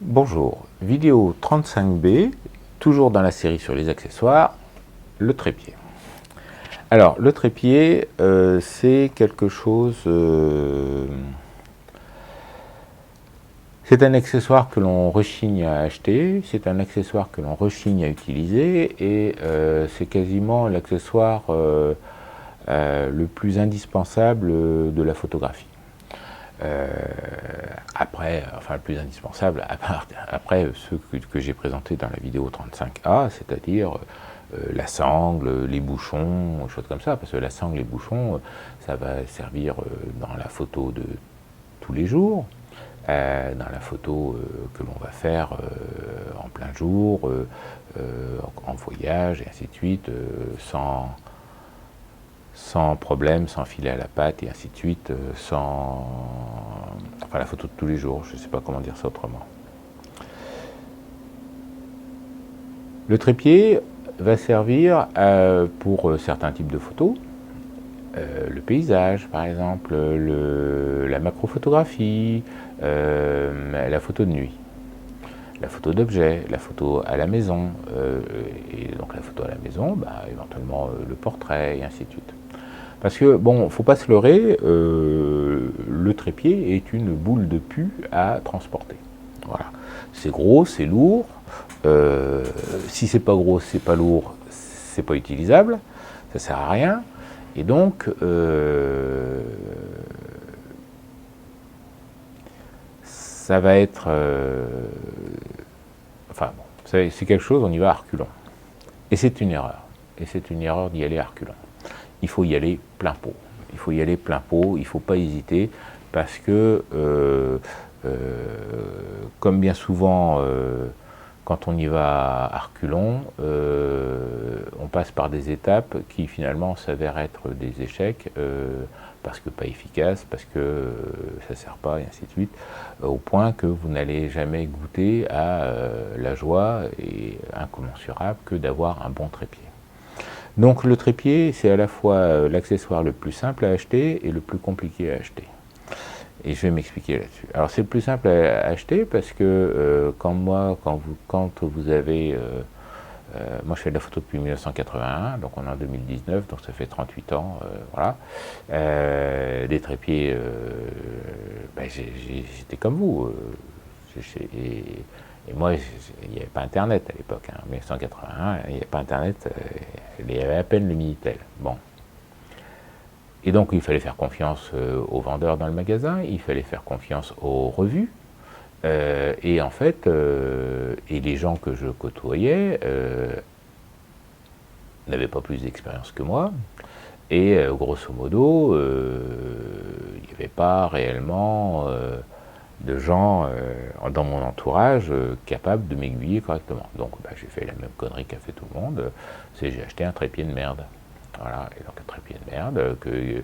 Bonjour, vidéo 35B, toujours dans la série sur les accessoires, le trépied. Alors, le trépied, c'est quelque chose... c'est un accessoire que l'on rechigne à acheter, c'est un accessoire que l'on rechigne à utiliser, et c'est quasiment l'accessoire le plus indispensable de la photographie. Après, enfin le plus indispensable, après ceux que j'ai présentés dans la vidéo 35A, c'est-à-dire la sangle, les bouchons, choses comme ça, parce que la sangle, les bouchons, ça va servir dans la photo de tous les jours, dans la photo que l'on va faire en plein jour, en voyage, et ainsi de suite, sans problème, sans filer à la patte, et ainsi de suite, enfin la photo de tous les jours, je ne sais pas comment dire ça autrement. Le trépied va servir pour certains types de photos, le paysage par exemple, la macrophotographie, la photo de nuit, la photo d'objet, la photo à la maison, et donc la photo à la maison, éventuellement le portrait, et ainsi de suite. Parce que, bon, faut pas se leurrer, le trépied est une boule de pu à transporter. Voilà. C'est gros, c'est lourd. Si c'est pas gros, c'est pas lourd, c'est pas utilisable. Ça sert à rien. Et donc, ça va être... enfin, bon, c'est quelque chose, on y va à reculons. Et c'est une erreur. Et c'est une erreur d'y aller à reculons. Il faut y aller plein pot. Il faut y aller plein pot, il ne faut pas hésiter, parce que, comme bien souvent, quand on y va à reculons, on passe par des étapes qui finalement s'avèrent être des échecs, parce que pas efficaces, parce que ça ne sert pas, et ainsi de suite, au point que vous n'allez jamais goûter à la joie et incommensurable que d'avoir un bon trépied. Donc le trépied, c'est à la fois l'accessoire le plus simple à acheter et le plus compliqué à acheter. Et je vais m'expliquer là-dessus. Alors c'est le plus simple à acheter parce que quand vous avez... moi je fais de la photo depuis 1981, donc on est en 2019, donc ça fait 38 ans, voilà. Des trépieds, j'étais comme vous. Et moi, il n'y avait pas Internet à l'époque, en 1981, il n'y avait pas Internet, il y avait à peine le Minitel. Bon. Et donc, il fallait faire confiance aux vendeurs dans le magasin, il fallait faire confiance aux revues, et en fait, et les gens que je côtoyais n'avaient pas plus d'expérience que moi, et grosso modo, il n'y avait pas réellement... de gens dans mon entourage capables de m'aiguiller correctement. Donc j'ai fait la même connerie qu'a fait tout le monde, c'est j'ai acheté un trépied de merde. Voilà, et donc un trépied de merde que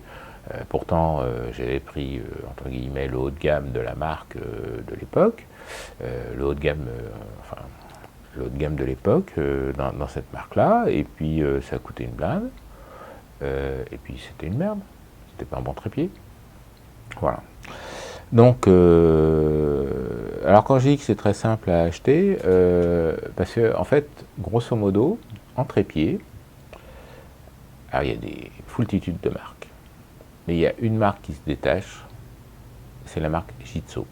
pourtant j'avais pris entre guillemets le haut de gamme de la marque de l'époque, le haut de gamme, le haut de gamme de l'époque dans cette marque-là, et puis ça a coûté une blinde, et puis c'était une merde, c'était pas un bon trépied. Voilà. Donc, alors quand je dis que c'est très simple à acheter, parce que en fait, grosso modo, en trépied, alors il y a des foultitudes de marques, mais il y a une marque qui se détache, c'est la marque Gitzo.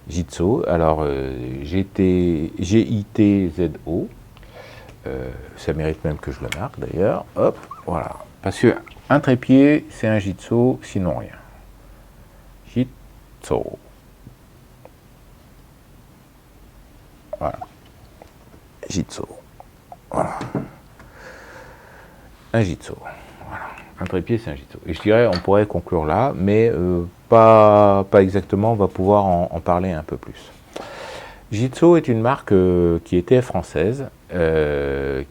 Gitzo, alors G-I-T-Z-O, ça mérite même que je le marque d'ailleurs, hop, voilà, parce que un trépied, c'est un Gitzo, sinon rien. Gitzo. Voilà. Gitzo. Voilà. Un Gitzo. Voilà. Un trépied, c'est un Gitzo. Et je dirais, on pourrait conclure là, mais pas exactement, on va pouvoir en parler un peu plus. Gitzo est une marque qui était française,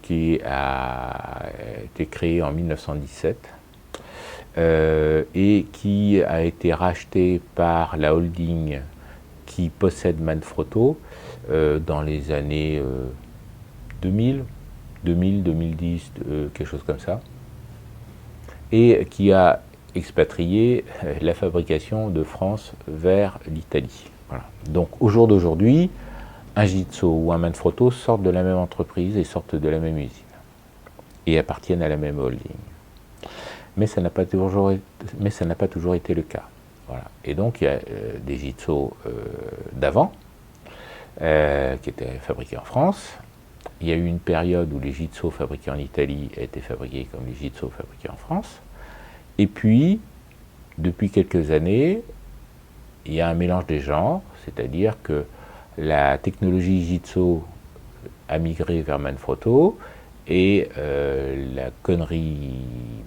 qui a été créée en 1917, et qui a été rachetée par la holding qui possède Manfrotto dans les années 2000, 2010, quelque chose comme ça, et qui a expatrié la fabrication de France vers l'Italie. Voilà. Donc au jour d'aujourd'hui, un Jitsu ou un Manfrotto sortent de la même entreprise et sortent de la même usine et appartiennent à la même holding. Mais ça n'a pas toujours été le cas. Voilà. Et donc il y a des Jitsu d'avant qui étaient fabriqués en France. Il y a eu une période où les Jitsu fabriqués en Italie étaient fabriqués comme les Jitsu fabriqués en France. Et puis, depuis quelques années, il y a un mélange des genres, c'est-à-dire que la technologie Jitsu a migré vers Manfrotto et la connerie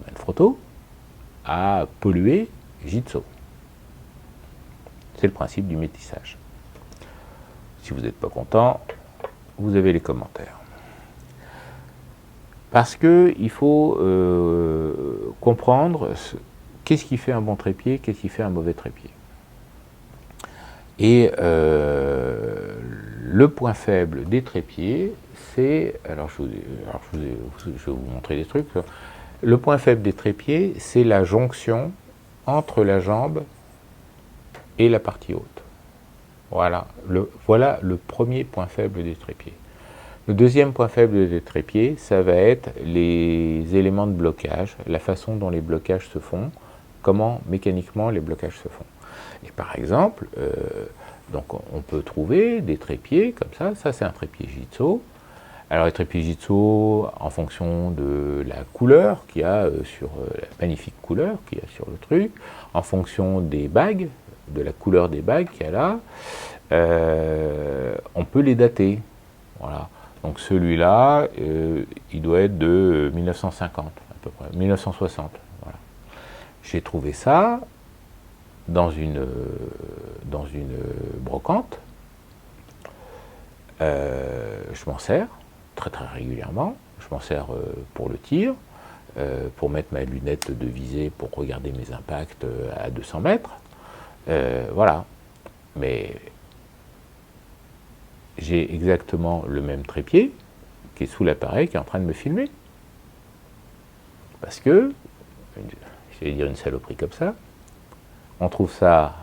Manfrotto a pollué Jitsu. C'est le principe du métissage. Si vous n'êtes pas content, vous avez les commentaires. Parce qu'il faut comprendre qu'est-ce qui fait un bon trépied, qu'est-ce qui fait un mauvais trépied. Et le point faible des trépieds, c'est... Alors je vais vous montrer des trucs. Le point faible des trépieds, c'est la jonction entre la jambe et la partie haute. Voilà le premier point faible des trépieds. Le deuxième point faible des trépieds, ça va être les éléments de blocage, la façon dont les blocages se font, comment mécaniquement les blocages se font. Et par exemple, donc on peut trouver des trépieds comme ça c'est un trépied Jitsu. Alors les trépieds Jitsu, en fonction de la couleur qu'il y a sur la magnifique couleur qu'il y a sur le truc, en fonction des bagues, de la couleur des bagues qu'il y a là, on peut les dater. Voilà. Donc celui-là, il doit être de 1950 à peu près, 1960. Voilà. J'ai trouvé ça dans une brocante. Je m'en sers très régulièrement. Je m'en sers pour le tir, pour mettre ma lunette de visée pour regarder mes impacts à 200 mètres. Voilà. Mais j'ai exactement le même trépied qui est sous l'appareil qui est en train de me filmer. Parce que, je vais dire une saloperie comme ça, on trouve ça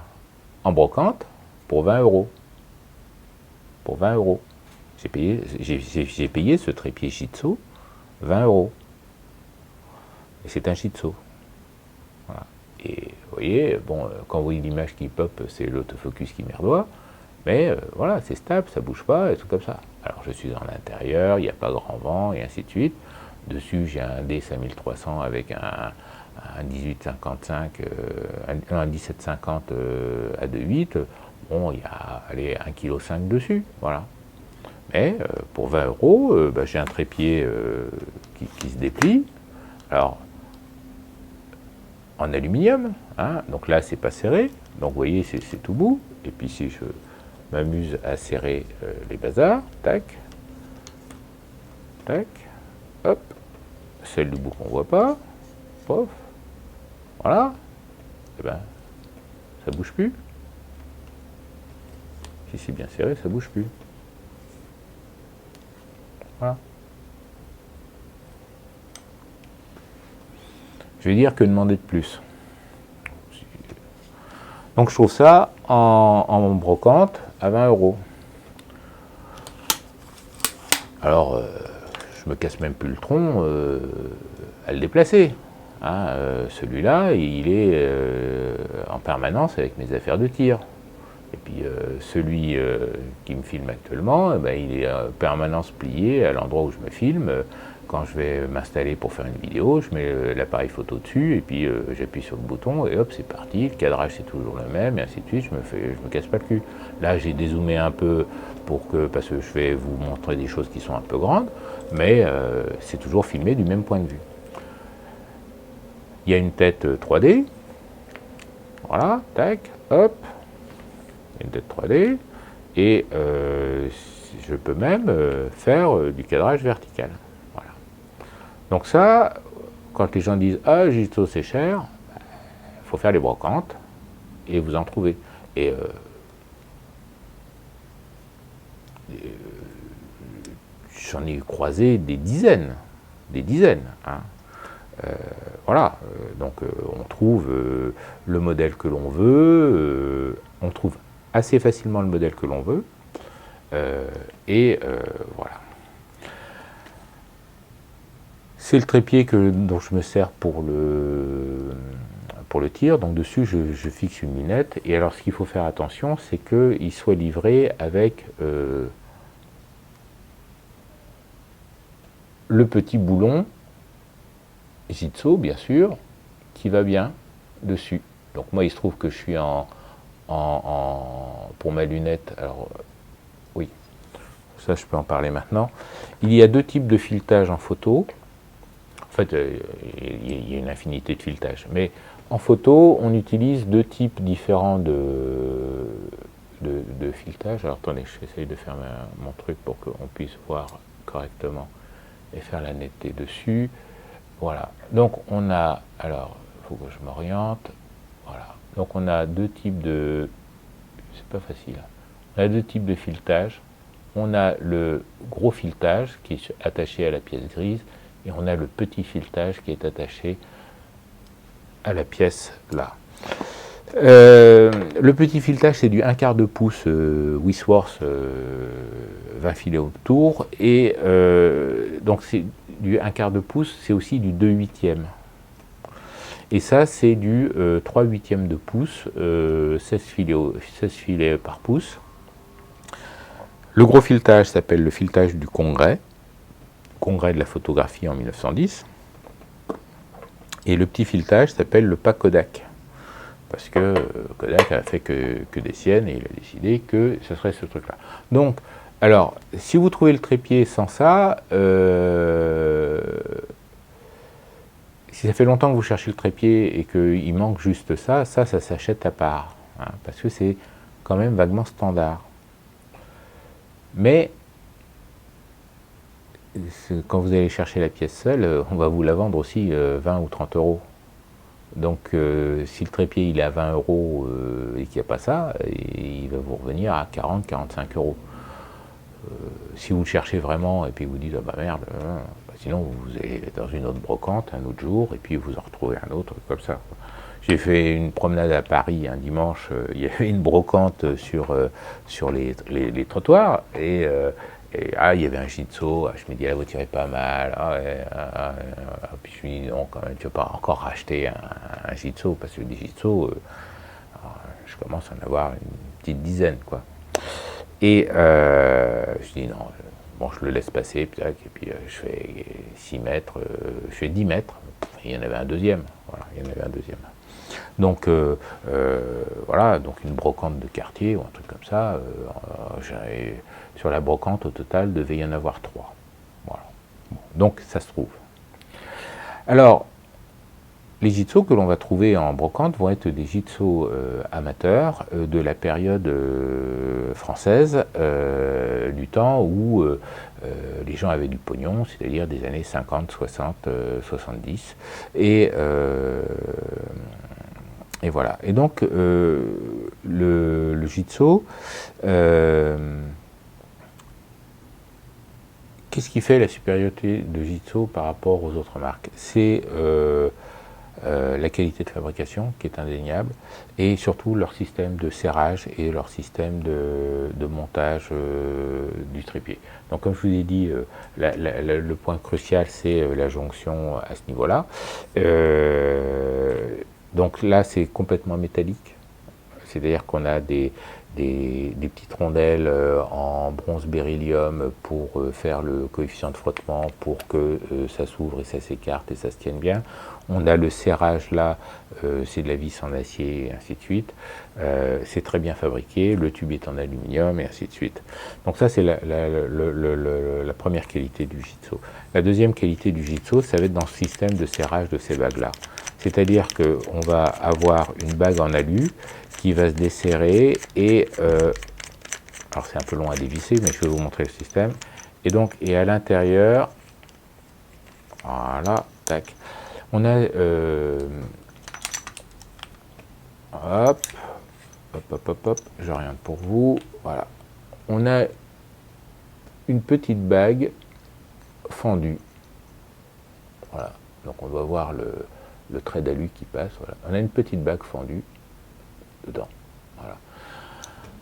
en brocante pour 20 €. Pour 20 €. J'ai payé ce trépied Jitsu 20 €. Et c'est un Jitsu. Voilà. Et vous voyez, bon, quand vous voyez l'image qui pop, c'est l'autofocus qui merdoie. Mais voilà, c'est stable, ça bouge pas, et tout comme ça. Alors je suis dans l'intérieur, il n'y a pas grand vent, et ainsi de suite. Dessus, j'ai un D5300 avec un 1855, un 1750 à 2.8. Bon, il y a 1,5 kg dessus, voilà. Mais pour 20 €, j'ai un trépied qui se déplie. Alors, en aluminium, hein, donc là, c'est pas serré. Donc, vous voyez, c'est tout bout. Et puis, si je m'amuse à serrer les bazars, tac, tac, hop, celle du bout qu'on voit pas, pof, voilà, et ben, ça bouge plus. Si c'est bien serré, ça bouge plus. Voilà. Je vais dire que demander de plus. Donc je trouve ça en brocante à 20 €. Alors, je me casse même plus le tronc à le déplacer. Hein, celui-là, il est en permanence avec mes affaires de tir. Et puis celui qui me filme actuellement, il est en permanence plié à l'endroit où je me filme. Quand je vais m'installer pour faire une vidéo, je mets l'appareil photo dessus et puis j'appuie sur le bouton et hop, c'est parti. Le cadrage c'est toujours le même et ainsi de suite. Je me casse pas le cul. Là, j'ai dézoomé un peu parce que je vais vous montrer des choses qui sont un peu grandes, mais c'est toujours filmé du même point de vue. Il y a une tête 3D. Voilà, tac, hop. Une tête 3D. Et je peux même faire du cadrage vertical. Voilà. Donc ça, quand les gens disent « Ah, Jitsu c'est cher », il faut faire les brocantes et vous en trouvez. Et j'en ai croisé des dizaines. Hein. Voilà, donc on trouve le modèle que l'on veut, on trouve assez facilement le modèle que l'on veut. Voilà. C'est le trépied dont je me sers pour le tir. Donc dessus, je fixe une lunette. Et alors, ce qu'il faut faire attention, c'est qu'il soit livré avec le petit boulon Jitso, bien sûr, qui va bien dessus. Donc moi, il se trouve que je suis pour ma lunette. Alors, oui, ça, je peux en parler maintenant. Il y a deux types de filetage en photo. En fait, il y a une infinité de filetages. Mais en photo, on utilise deux types différents de filetage. Alors attendez, j'essaye de faire mon truc pour qu'on puisse voir correctement et faire la netteté dessus. Voilà. Donc on a, alors, il faut que je m'oriente. Voilà. Donc on a deux types de, c'est pas facile. On a deux types de filetage. On a le gros filetage qui est attaché à la pièce grise et on a le petit filetage qui est attaché à la pièce là. Le petit filetage, c'est du 1/4 de pouce Wisworth 20 filets autour, et donc c'est du 1/4 de pouce, c'est aussi du 2/8. Et ça, c'est du 3/8 de pouce, 16 filets par pouce. Le gros filetage s'appelle le filetage du congrès de la photographie en 1910. Et le petit filetage s'appelle le pas Kodak. Parce que Kodak a fait que des siennes et il a décidé que ce serait ce truc-là. Donc, alors, si vous trouvez le trépied sans ça, si ça fait longtemps que vous cherchez le trépied et qu'il manque juste ça s'achète à part. Hein, parce que c'est quand même vaguement standard. Mais, quand vous allez chercher la pièce seule, on va vous la vendre aussi 20 ou 30 euros. Donc, si le trépied il est à 20 euros et qu'il n'y a pas ça, il va vous revenir à 40-45 euros. Si vous le cherchez vraiment et puis vous dites, ah bah merde, sinon vous allez dans une autre brocante un autre jour et puis vous en retrouvez un autre comme ça. J'ai fait une promenade à Paris un dimanche, il y avait une brocante sur les trottoirs et il y avait un Jitso, je me dis, la voiture est pas mal, puis je me dis, non, quand même, tu ne vas pas encore racheter un Jitso, parce que des Jitso, je commence à en avoir une petite dizaine, quoi. Et je dis, non, bon, je le laisse passer, et puis je fais 6 mètres, je fais 10 mètres, et il y en avait un deuxième, voilà, il y en avait un deuxième. Donc, voilà, donc une brocante de quartier ou un truc comme ça, sur la brocante, au total, devait y en avoir 3. Voilà. Bon, donc, ça se trouve. Alors, les Jitso que l'on va trouver en brocante vont être des Jitso amateurs de la période française, du temps où les gens avaient du pognon, c'est-à-dire des années 50, 60, 70. Et voilà. Et donc, le Jitso, qu'est-ce qui fait la supériorité de Jitso par rapport aux autres marques? C'est la qualité de fabrication qui est indéniable et surtout leur système de serrage et leur système de montage du trépied. Donc comme je vous ai dit, le point crucial c'est la jonction à ce niveau-là. Donc là c'est complètement métallique, c'est-à-dire qu'on a des petites rondelles en bronze beryllium pour faire le coefficient de frottement pour que ça s'ouvre et ça s'écarte et ça se tienne bien. On a le serrage là, c'est de la vis en acier et ainsi de suite. C'est très bien fabriqué, le tube est en aluminium et ainsi de suite. Donc ça c'est la première qualité du Jitso. La deuxième qualité du Jitso, ça va être dans ce système de serrage de ces bagues là. C'est-à-dire qu'on va avoir une bague en alu qui va se desserrer et alors c'est un peu long à dévisser mais je vais vous montrer le système et donc à l'intérieur, voilà, tac, on a hop, j'oriente pour vous, voilà, on a une petite bague fendue, voilà, donc on doit voir le trait d'alu qui passe, voilà, on a une petite bague fendue dedans. Voilà.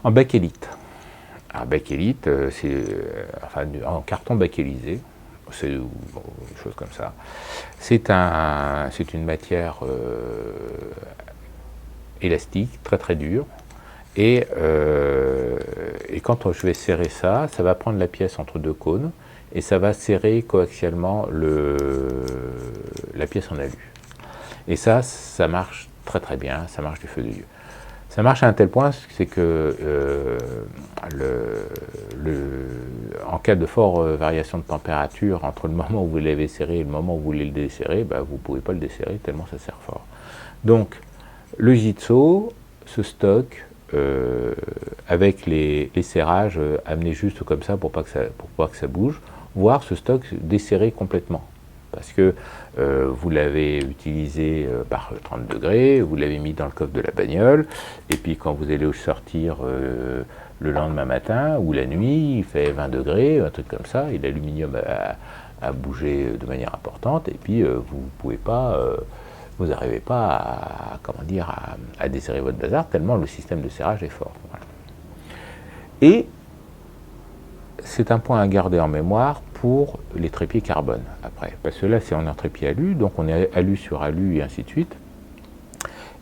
En bakélite. Alors bakélite, c'est enfin, en carton bakélisé, c'est bon, des choses comme ça. C'est une matière élastique, très très dure. Et quand je vais serrer ça, ça va prendre la pièce entre deux cônes et ça va serrer coaxialement la pièce en alu. Et ça marche très très bien, ça marche du feu de Dieu. Ça marche à un tel point, c'est que en cas de forte variation de température entre le moment où vous l'avez serré et le moment où vous voulez le desserrer, bah, vous ne pouvez pas le desserrer tellement ça serre fort. Donc le Jitso se stocke avec les serrages amenés juste comme ça pour pas que ça bouge, voire ce stock desserré complètement. Parce que vous l'avez utilisé par 30 degrés, vous l'avez mis dans le coffre de la bagnole, et puis quand vous allez sortir le lendemain matin ou la nuit, il fait 20 degrés, un truc comme ça, et l'aluminium a bougé de manière importante, et puis vous pouvez pas, vous n'arrivez pas à, comment dire, à desserrer votre bazar, tellement le système de serrage est fort. Voilà. Et c'est un point à garder en mémoire pour les trépieds carbone après, parce que là c'est en trépied alu, donc on est alu sur alu et ainsi de suite,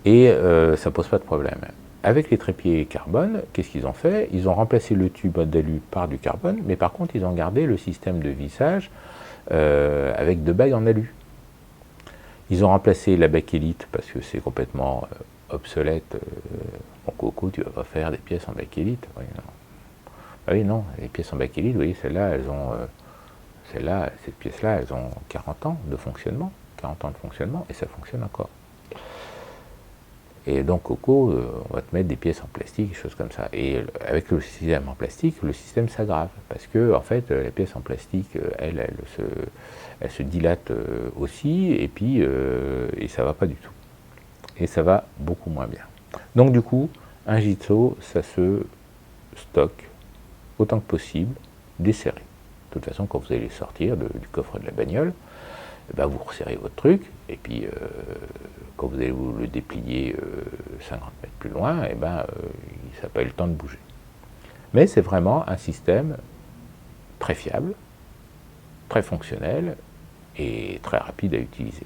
et ça pose pas de problème. Avec les trépieds carbone, qu'est-ce qu'ils ont fait? Ils ont remplacé le tube d'alu par du carbone, mais par contre ils ont gardé le système de vissage avec deux bagues en alu. Ils ont remplacé la bakélite parce que c'est complètement obsolète. Mon coco, tu vas pas faire des pièces en bakélite. Oui, non. Ah oui, non, les pièces en bakélite, vous voyez, celles-là, ces pièces-là, elles ont 40 ans de fonctionnement, et ça fonctionne encore. Et donc, Coco, on va te mettre des pièces en plastique, des choses comme ça. Et avec le système en plastique, le système s'aggrave. Parce que, en fait, les pièces en plastique, elles se dilatent aussi, et puis, et ça va pas du tout. Et ça va beaucoup moins bien. Donc, du coup, un Jitso, ça se stocke autant que possible, desserré. De toute façon, quand vous allez sortir du coffre de la bagnole, ben vous resserrez votre truc, et puis quand vous allez vous le déplier 50 mètres plus loin, et ben, ça n'a pas eu le temps de bouger. Mais c'est vraiment un système très fiable, très fonctionnel et très rapide à utiliser.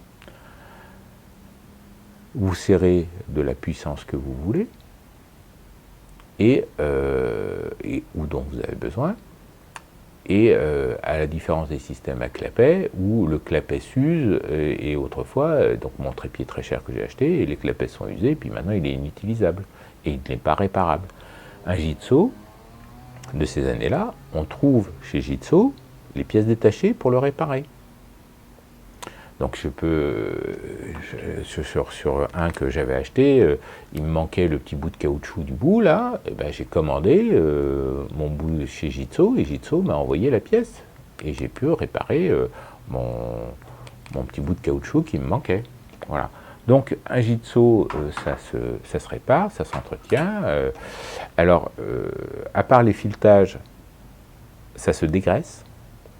Vous serrez de la puissance que vous voulez, et ou dont vous avez besoin, et à la différence des systèmes à clapet, où le clapet s'use, et autrefois, donc mon trépied très cher que j'ai acheté, et les clapets sont usés, et puis maintenant il est inutilisable, et il n'est pas réparable. Un Jitso, de ces années-là, on trouve chez Jitso les pièces détachées pour le réparer. Donc je peux, sur un que j'avais acheté, il me manquait le petit bout de caoutchouc du bout là, et ben j'ai commandé mon bout chez Jitso, et Jitso m'a envoyé la pièce. Et j'ai pu réparer mon petit bout de caoutchouc qui me manquait. Voilà. Donc un Jitso, ça se répare, ça s'entretient. Alors, à part les filetages, ça se dégraisse.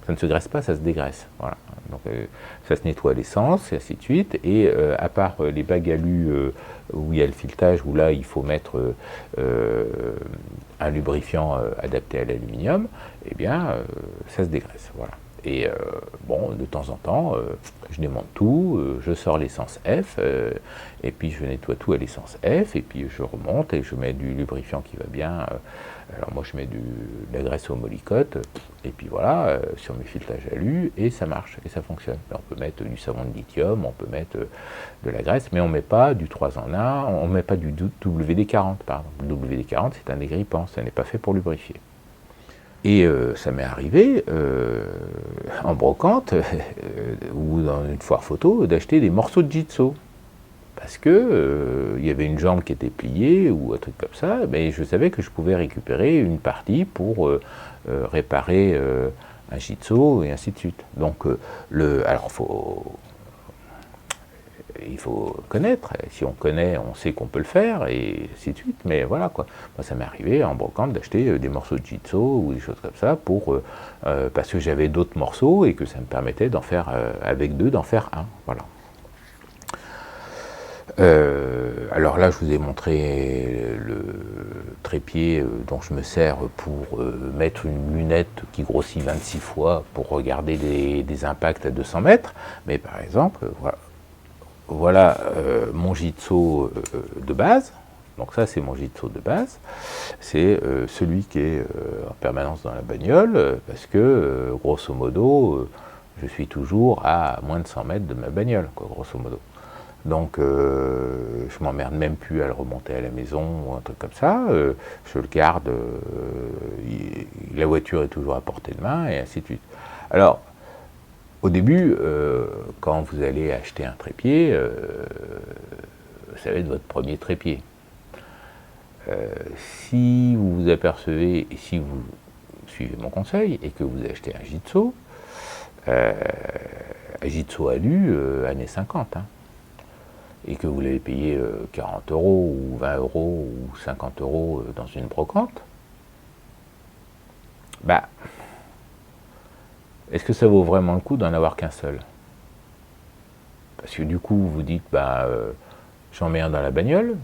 Ça ne se graisse pas, ça se dégraisse. Voilà. Donc, ça se nettoie à l'essence, et ainsi de suite. Et à part les bagues alu où il y a le filetage, où là il faut mettre un lubrifiant adapté à l'aluminium, eh bien, ça se dégraisse. Voilà. Et bon, de temps en temps, je démonte tout, je sors l'essence F, et puis je nettoie tout à l'essence F, et puis je remonte et je mets du lubrifiant qui va bien. Alors moi je mets de la graisse au molycote, et puis voilà, sur mes filetages alu, et ça marche, et ça fonctionne. On peut mettre du savon de lithium, on peut mettre de la graisse, mais on ne met pas du 3 en 1, on ne met pas du WD-40, pardon. Le WD-40 c'est un dégrippant, ça n'est pas fait pour lubrifier. Et ça m'est arrivé, en brocante, ou dans une foire photo, d'acheter des morceaux de Jitso. Parce que il y avait une jambe qui était pliée, ou un truc comme ça, mais je savais que je pouvais récupérer une partie pour réparer un Jitso, et ainsi de suite. Donc, alors il faut connaître. Si on connaît, on sait qu'on peut le faire, et ainsi de suite. Mais voilà, quoi. Moi, ça m'est arrivé en brocante d'acheter des morceaux de Jitso ou des choses comme ça parce que j'avais d'autres morceaux et que ça me permettait d'en faire avec deux, d'en faire un. Voilà. Alors là, je vous ai montré le trépied dont je me sers pour mettre une lunette qui grossit 26 fois pour regarder des impacts à 200 mètres. Mais par exemple, voilà mon Jitso de base. Donc ça, c'est mon Jitso de base. C'est celui qui est en permanence dans la bagnole, parce que, grosso modo, je suis toujours à moins de 100 mètres de ma bagnole, quoi, grosso modo. Donc, je m'emmerde même plus à le remonter à la maison ou un truc comme ça. Je le garde, la voiture est toujours à portée de main, et ainsi de suite. Alors, au début, quand vous allez acheter un trépied, ça va être votre premier trépied. Si vous vous apercevez, et si vous suivez mon conseil, et que vous achetez un Jitso, Jitso Alu, années 50, hein, et que vous l'avez payé 40 € ou 20 € ou 50 € dans une brocante, bah, est-ce que ça vaut vraiment le coup d'en avoir qu'un seul? Parce que du coup, vous dites, bah, j'en mets un dans la bagnole,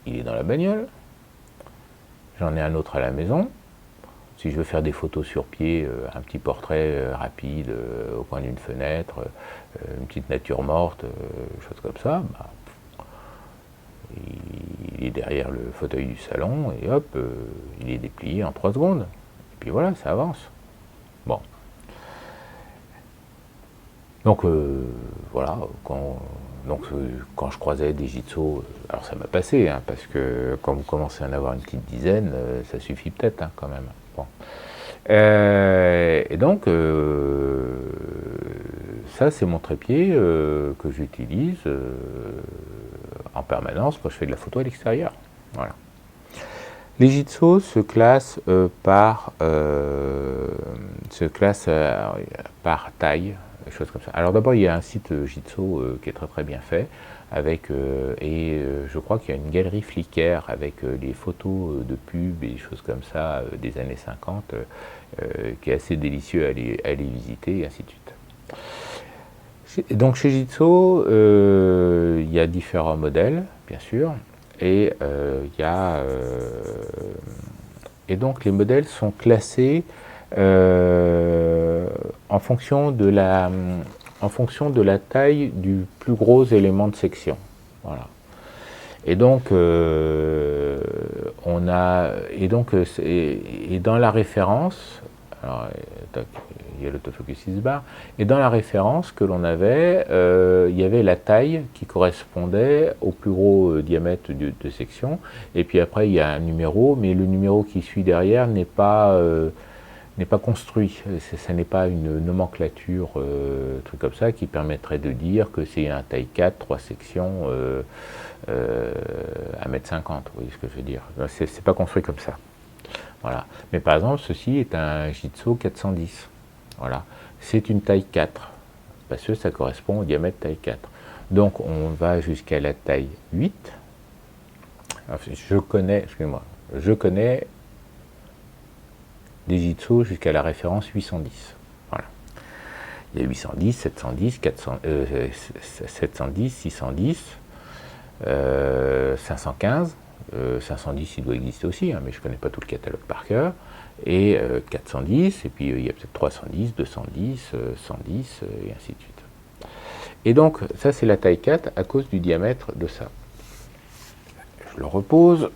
il est dans la bagnole, j'en ai un autre à la maison. Si je veux faire des photos sur pied, un petit portrait rapide au coin d'une fenêtre, une petite nature morte, chose comme ça, bah, il est derrière le fauteuil du salon et hop, il est déplié en 3 secondes. Et puis voilà, ça avance. Bon. Donc voilà, quand je croisais des Jitso, alors ça m'a passé, hein, parce que quand vous commencez à en avoir une petite dizaine, ça suffit peut-être, hein, quand même. Bon. Et donc, ça c'est mon trépied que j'utilise en permanence quand je fais de la photo à l'extérieur. Voilà. Les Jitso se classent par taille, des choses comme ça. Alors d'abord, il y a un site Jitso qui est très très bien fait, avec je crois qu'il y a une galerie Flickr avec les photos de pub et des choses comme ça des années 50, qui est assez délicieux à aller visiter, et ainsi de suite. Donc chez Jitso, il y a différents modèles, bien sûr, et et donc les modèles sont classés en fonction de la taille du plus gros élément de section. Voilà. Et donc, dans la référence, alors, il y a l'autofocus 6 bar, et dans la référence que l'on avait, il y avait la taille qui correspondait au plus gros diamètre de section, et puis après il y a un numéro, mais le numéro qui suit derrière n'est pas construit, ça n'est pas une nomenclature, truc comme ça, qui permettrait de dire que c'est un taille 4, 3 sections, 1,50 m, vous voyez ce que je veux dire. C'est pas construit comme ça. Voilà. Mais par exemple, ceci est un Jitso 410. Voilà. C'est une taille 4, parce que ça correspond au diamètre taille 4. Donc on va jusqu'à la taille 8. Enfin, je connais des Jitso jusqu'à la référence 810. Voilà. Il y a 810, 710, 710, 610, 515. 510, il doit exister aussi, hein, mais je ne connais pas tout le catalogue par cœur. Et 410, et puis il y a peut-être 310, 210, 110, et ainsi de suite. Et donc, ça c'est la taille 4 à cause du diamètre de ça. Je le repose.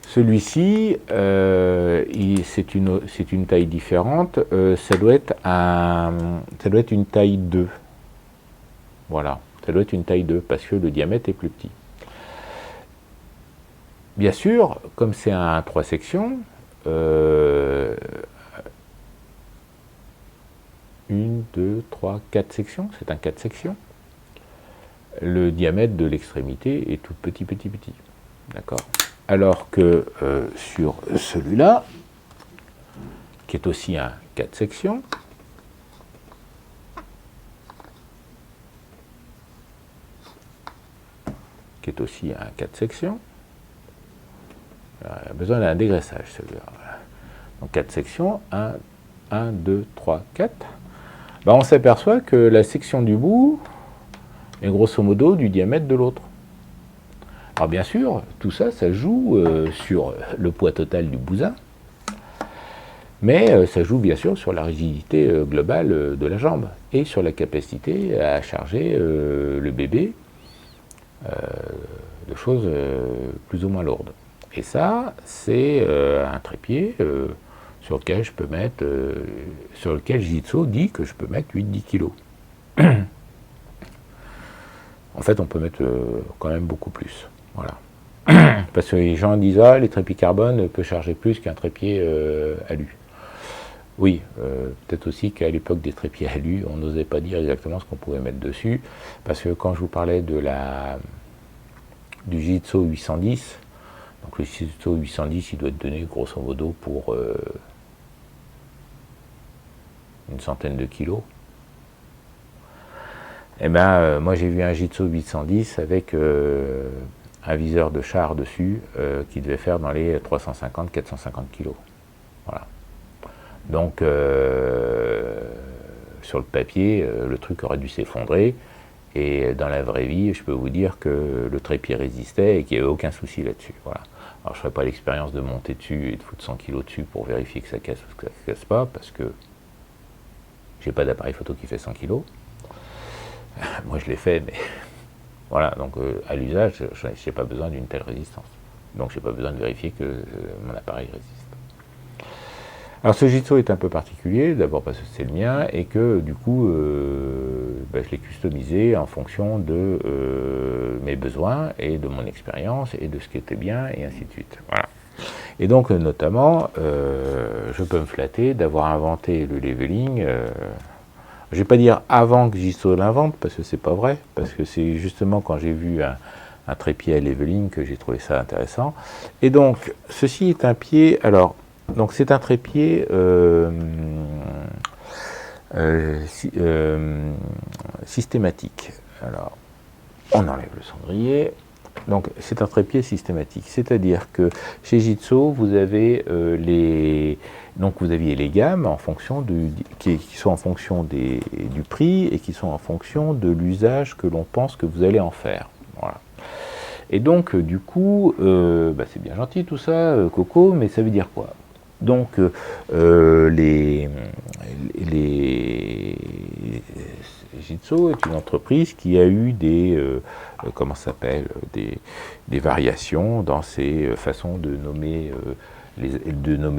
Celui-ci, c'est une taille différente, ça doit être une taille 2. Voilà, ça doit être une taille 2 parce que le diamètre est plus petit. Bien sûr, comme c'est un 3 sections, 1, 2, 3, 4 sections, c'est un 4 sections. Le diamètre de l'extrémité est tout petit, petit, petit. D'accord ? Alors que sur celui-là, qui est aussi un 4 sections, qui est aussi un 4 sections, il a besoin d'un dégraissage celui-là. Donc 4 sections, 1, 2, 3, 4. Ben, on s'aperçoit que la section du bout, et grosso modo du diamètre de l'autre. Alors bien sûr, tout ça, ça joue sur le poids total du bousin, mais ça joue bien sûr sur la rigidité globale de la jambe et sur la capacité à charger le bébé de choses plus ou moins lourdes. Et ça, c'est un trépied sur lequel je peux mettre, sur lequel Jiu-Jitsu dit que je peux mettre 8-10 kilos. En fait, on peut mettre quand même beaucoup plus. Voilà. Parce que les gens disent les trépieds carbone peuvent charger plus qu'un trépied alu. Oui, peut-être aussi qu'à l'époque des trépieds alu, on n'osait pas dire exactement ce qu'on pouvait mettre dessus. Parce que quand je vous parlais du Jiu-Jitsu 810, donc le Jiu-Jitsu 810, il doit être donné grosso modo pour une centaine de kilos. Et ben, moi j'ai vu un Jiu-Jitsu 810 avec un viseur de char dessus qui devait faire dans les 350-450 kilos. Voilà. Donc sur le papier, le truc aurait dû s'effondrer. Et dans la vraie vie, je peux vous dire que le trépied résistait et qu'il n'y avait aucun souci là-dessus. Voilà. Alors je ne ferai pas l'expérience de monter dessus et de foutre 100 kilos dessus pour vérifier que ça casse ou que ça ne casse pas, parce que j'ai pas d'appareil photo qui fait 100 kilos. Moi je l'ai fait, mais voilà, donc à l'usage, je n'ai pas besoin d'une telle résistance. Donc je n'ai pas besoin de vérifier que mon appareil résiste. Alors ce Jiu-Jitsu est un peu particulier, d'abord parce que c'est le mien, et que du coup, je l'ai customisé en fonction de mes besoins, et de mon expérience, et de ce qui était bien, et ainsi de suite. Voilà. Et donc notamment, je peux me flatter d'avoir inventé le leveling. Je ne vais pas dire avant que Jiu-Jitsu l'invente, parce que c'est pas vrai, parce que c'est justement quand j'ai vu un trépied à leveling que j'ai trouvé ça intéressant. Et donc, ceci est un pied, alors, donc c'est un trépied systématique. Alors, on enlève le cendrier. Donc c'est un trépied systématique, c'est-à-dire que chez Jiu-Jitsu, vous avez vous aviez les gammes en fonction qui sont en fonction du prix et qui sont en fonction de l'usage que l'on pense que vous allez en faire. Voilà. Et donc du coup, c'est bien gentil tout ça, Coco, mais ça veut dire quoi? Donc Jiu-Jitsu est une entreprise qui a eu des variations dans ses façons de nommer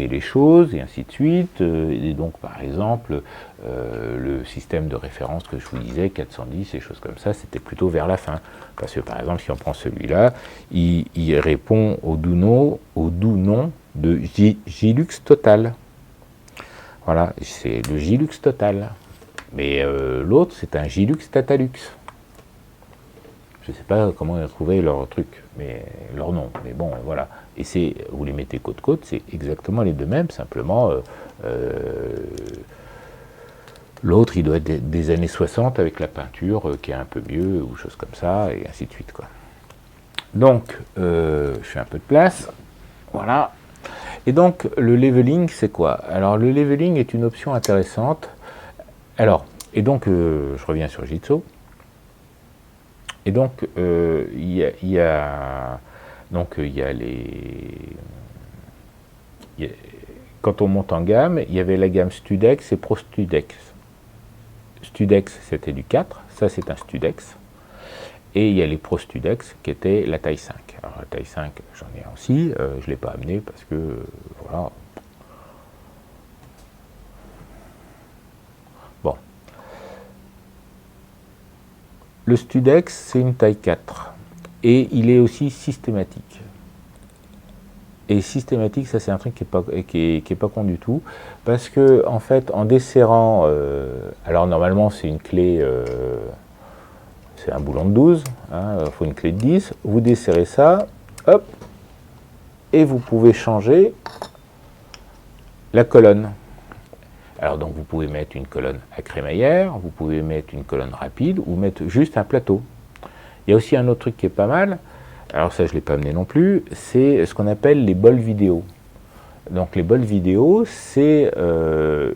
les choses, et ainsi de suite. Et donc, par exemple, le système de référence que je vous disais, 410 et choses comme ça, c'était plutôt vers la fin. Parce que, par exemple, si on prend celui-là, il répond au doux nom de Gilux Total. Voilà, c'est le Gilux Total. Mais l'autre, c'est un Gilux Tatalux. Je ne sais pas comment ils ont trouvé leur truc, mais leur nom. Mais bon, voilà. Et vous les mettez côte à côte, c'est exactement les deux mêmes, simplement l'autre, il doit être des années 60 avec la peinture qui est un peu mieux, ou choses comme ça, et ainsi de suite, quoi. Donc, je fais un peu de place. Voilà. Et donc, le leveling, c'est quoi? Alors, le leveling est une option intéressante. Alors, et donc, je reviens sur Jiu-Jitsu. Et donc, quand on monte en gamme, il y avait la gamme Studex et Pro Studex. Studex, c'était du 4, ça c'est un Studex. Et il y a les Pro Studex qui étaient la taille 5. Alors la taille 5, j'en ai aussi, je ne l'ai pas amené parce que, voilà. Bon. Le Studex, c'est une taille 4. Et il est aussi systématique. Et systématique, ça c'est un truc qui est pas con du tout. Parce que, en fait, en desserrant, alors normalement c'est une clé, c'est un boulon de 12, il faut une clé de 10, vous desserrez ça, hop, et vous pouvez changer la colonne. Alors donc vous pouvez mettre une colonne à crémaillère, vous pouvez mettre une colonne rapide, ou mettre juste un plateau. Il y a aussi un autre truc qui est pas mal, alors ça je ne l'ai pas amené non plus, c'est ce qu'on appelle les bols vidéo. Donc les bols vidéo, c'est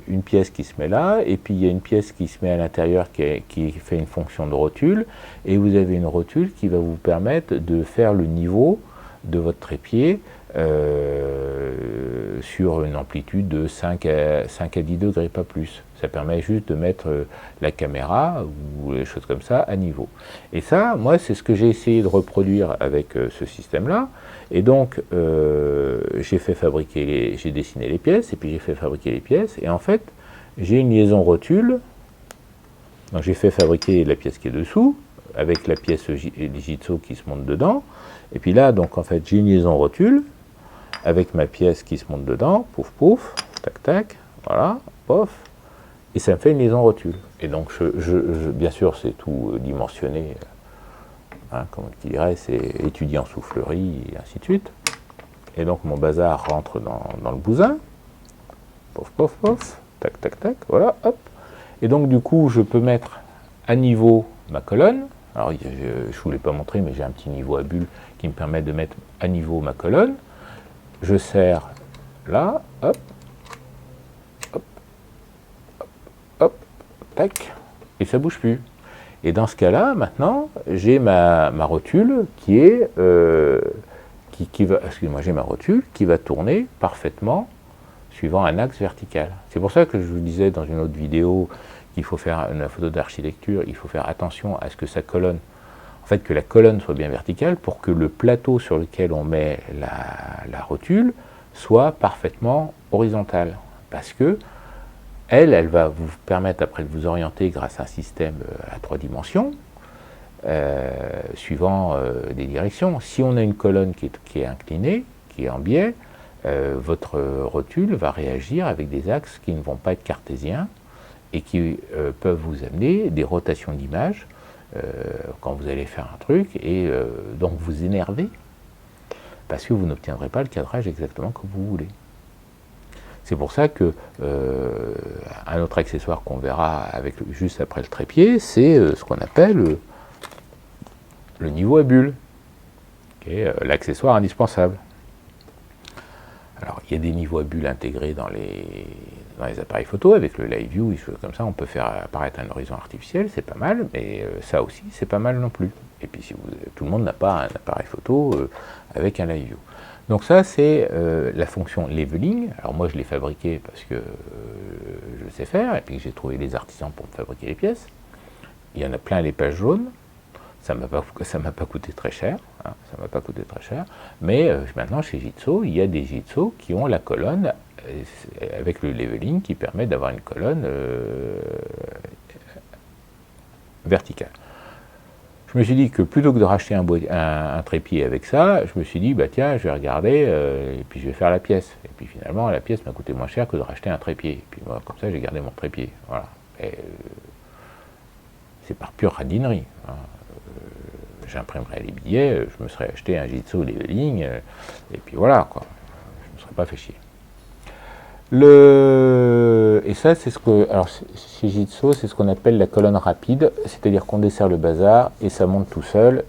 une pièce qui se met là, et puis il y a une pièce qui se met à l'intérieur qui fait une fonction de rotule, et vous avez une rotule qui va vous permettre de faire le niveau de votre trépied sur une amplitude de 5 à 10 degrés, pas plus. Ça permet juste de mettre la caméra ou des choses comme ça à niveau. Et ça, moi, c'est ce que j'ai essayé de reproduire avec ce système-là. Et donc, j'ai dessiné les pièces, et puis j'ai fait fabriquer les pièces. Et en fait, j'ai une liaison rotule. Donc, j'ai fait fabriquer la pièce qui est dessous, avec la pièce Jitso qui se monte dedans. Et puis là, donc, en fait, j'ai une liaison rotule, avec ma pièce qui se monte dedans, pouf, pouf, tac, tac, voilà, pof. Et ça me fait une liaison rotule. Et donc, bien sûr, c'est tout dimensionné, hein, comme on dirait, c'est étudiant soufflerie, et ainsi de suite. Et donc, mon bazar rentre dans le bousin. Pof, pof, pof, tac, tac, tac, voilà, hop. Et donc, du coup, je peux mettre à niveau ma colonne. Alors, je ne vous l'ai pas montré, mais j'ai un petit niveau à bulle qui me permet de mettre à niveau ma colonne. Je serre là, hop, hop, hop, hop, tac, et ça bouge plus. Et dans ce cas-là, maintenant, j'ai ma rotule qui est, j'ai ma rotule qui va tourner parfaitement suivant un axe vertical. C'est pour ça que je vous disais dans une autre vidéo qu'il faut faire une photo d'architecture, il faut faire attention à ce que sa colonne, en fait, que la colonne soit bien verticale pour que le plateau sur lequel on met la rotule soit parfaitement horizontal. Parce que elle va vous permettre après de vous orienter grâce à un système à 3 dimensions, suivant des directions. Si on a une colonne qui est inclinée, qui est en biais, votre rotule va réagir avec des axes qui ne vont pas être cartésiens et qui peuvent vous amener des rotations d'image quand vous allez faire un truc et donc vous énerver parce que vous n'obtiendrez pas le cadrage exactement comme vous voulez. C'est pour ça que un autre accessoire qu'on verra juste après le trépied, c'est ce qu'on appelle le niveau à bulle, qui est l'accessoire indispensable. Alors, il y a des niveaux à bulles intégrés dans les appareils photo, avec le live view, comme ça, on peut faire apparaître un horizon artificiel, c'est pas mal, mais ça aussi, c'est pas mal non plus. Et puis, tout le monde n'a pas un appareil photo avec un live view. Donc ça, c'est la fonction leveling. Alors moi, je l'ai fabriqué parce que je sais faire, et puis j'ai trouvé des artisans pour me fabriquer les pièces. Il y en a plein les pages jaunes. Ça ne m'a pas coûté très cher, hein, ça m'a pas coûté très cher, mais maintenant chez Jitso, il y a des Jitso qui ont la colonne avec le leveling qui permet d'avoir une colonne verticale. Je me suis dit que plutôt que de racheter un trépied avec ça, je me suis dit, bah tiens, je vais regarder et puis je vais faire la pièce. Et puis finalement, la pièce m'a coûté moins cher que de racheter un trépied. Et puis moi, comme ça, j'ai gardé mon trépied. Voilà. C'est par pure radinerie. Hein. J'imprimerais les billets, je me serais acheté un Jitso leveling, et puis voilà, quoi. Je ne me serais pas fait chier. Et ça, c'est ce que, alors chez Jitso, c'est ce qu'on appelle la colonne rapide, c'est-à-dire qu'on desserre le bazar et ça monte tout seul.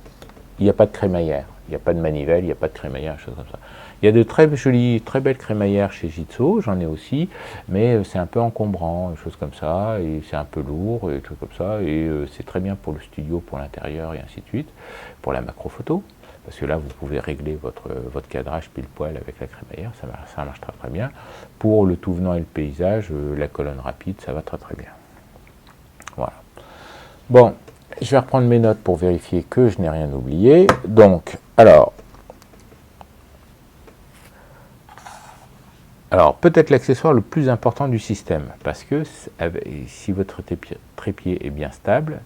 Il n'y a pas de crémaillère, il n'y a pas de manivelle, il n'y a pas de crémaillère, choses comme ça. Il y a de très jolies, très belles crémaillères chez Jitso, j'en ai aussi, mais c'est un peu encombrant, des choses comme ça, et c'est un peu lourd, et des choses comme ça, et c'est très bien pour le studio, pour l'intérieur, et ainsi de suite, pour la macro photo, parce que là, vous pouvez régler votre cadrage pile poil avec la crémaillère, ça marche très très bien. Pour le tout venant et le paysage, la colonne rapide, ça va très très bien. Voilà. Bon, je vais reprendre mes notes pour vérifier que je n'ai rien oublié. Donc, alors peut-être l'accessoire le plus important du système, parce que si votre trépied est bien stable,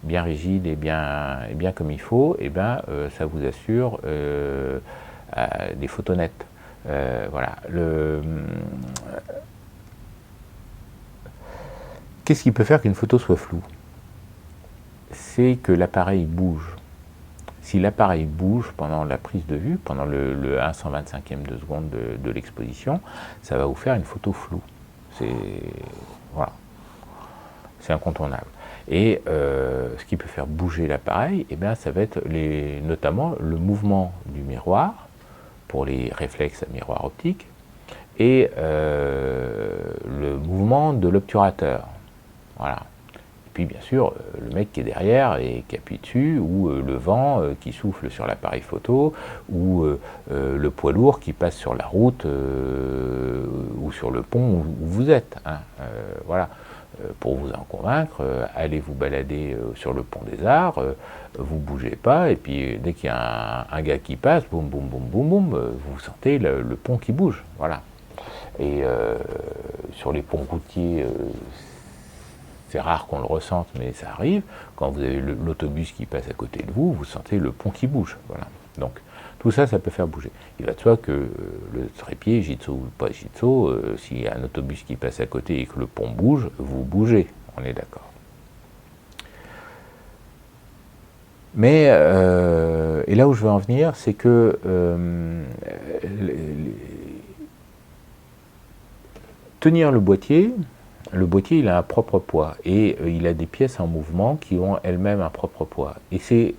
bien rigide et bien comme il faut, et ben, ça vous assure des photos nettes. Voilà. Qu'est-ce qui peut faire qu'une photo soit floue? C'est que l'appareil bouge. Si l'appareil bouge pendant la prise de vue, pendant le 1/125e de seconde de l'exposition, ça va vous faire une photo floue. Voilà. C'est incontournable. Et ce qui peut faire bouger l'appareil, eh bien, ça va être notamment le mouvement du miroir, pour les réflexes à miroir optique, et le mouvement de l'obturateur. Voilà. Et puis bien sûr, le mec qui est derrière et qui appuie dessus, ou le vent qui souffle sur l'appareil photo, ou le poids lourd qui passe sur la route ou sur le pont où vous êtes. Hein. Voilà. Pour vous en convaincre, allez vous balader sur le pont des Arts, vous bougez pas, et puis dès qu'il y a un gars qui passe, boum, boum, boum, boum, boum, vous sentez le pont qui bouge. Voilà. Et sur les ponts routiers, c'est rare qu'on le ressente, mais ça arrive. Quand vous avez l'autobus qui passe à côté de vous, vous sentez le pont qui bouge. Voilà. Donc, tout ça, ça peut faire bouger. Il va de soi que le trépied, Jitsu ou pas Jitsu, s'il y a un autobus qui passe à côté et que le pont bouge, vous bougez. On est d'accord. Mais, et là où je veux en venir, c'est que tenir le boîtier, il a un propre poids et il a des pièces en mouvement qui ont elles-mêmes un propre poids. Et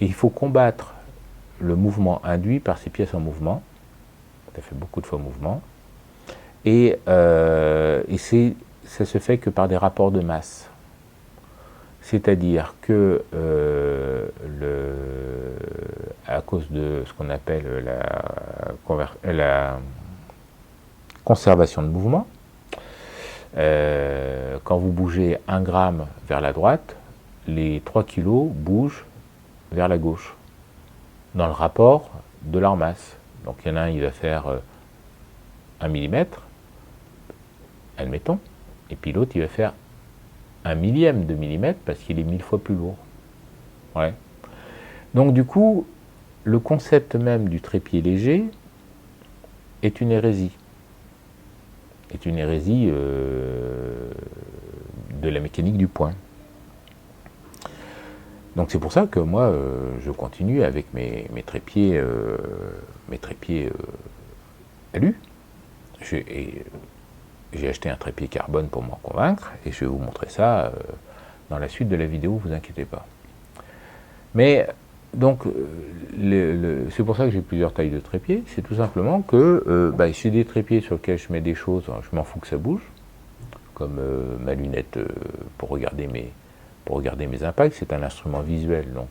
il faut combattre le mouvement induit par ces pièces en mouvement. Ça fait beaucoup de fois mouvement. Et ça se fait que par des rapports de masse. C'est-à-dire que à cause de ce qu'on appelle la conservation de mouvement, quand vous bougez 1 gramme vers la droite, les 3 kilos bougent vers la gauche, dans le rapport de leur masse. Donc il y en a un, il va faire 1 millimètre, admettons, et puis l'autre, il va faire 1 millième de millimètre parce qu'il est 1000 fois plus lourd. Ouais. Donc du coup, le concept même du trépied léger est une hérésie. Est une hérésie de la mécanique du point. Donc c'est pour ça que moi, je continue avec mes trépieds alu. J'ai acheté un trépied carbone pour m'en convaincre, et je vais vous montrer ça dans la suite de la vidéo, vous inquiétez pas. Mais donc, c'est pour ça que j'ai plusieurs tailles de trépieds, c'est tout simplement que j'ai des trépieds sur lesquels je mets des choses, je m'en fous que ça bouge, comme ma lunette pour regarder mes impacts, c'est un instrument visuel, donc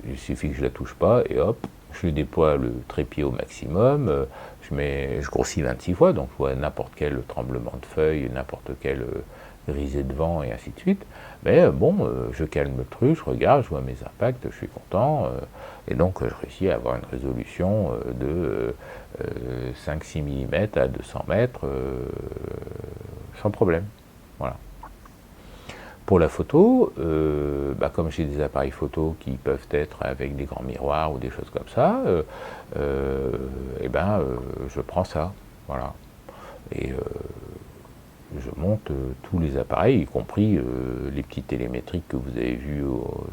il suffit que je la touche pas, et hop, je déploie le trépied au maximum, je grossis 26 fois, donc je vois n'importe quel tremblement de feuilles, n'importe quel risée de vent, et ainsi de suite. Mais bon, je calme le truc, je regarde, je vois mes impacts, je suis content, et donc je réussis à avoir une résolution de 5-6 mm à 200 mètres sans problème. Voilà. Pour la photo, comme j'ai des appareils photo qui peuvent être avec des grands miroirs ou des choses comme ça, je prends ça, voilà. Et je monte tous les appareils, y compris les petits télémétriques que vous avez vus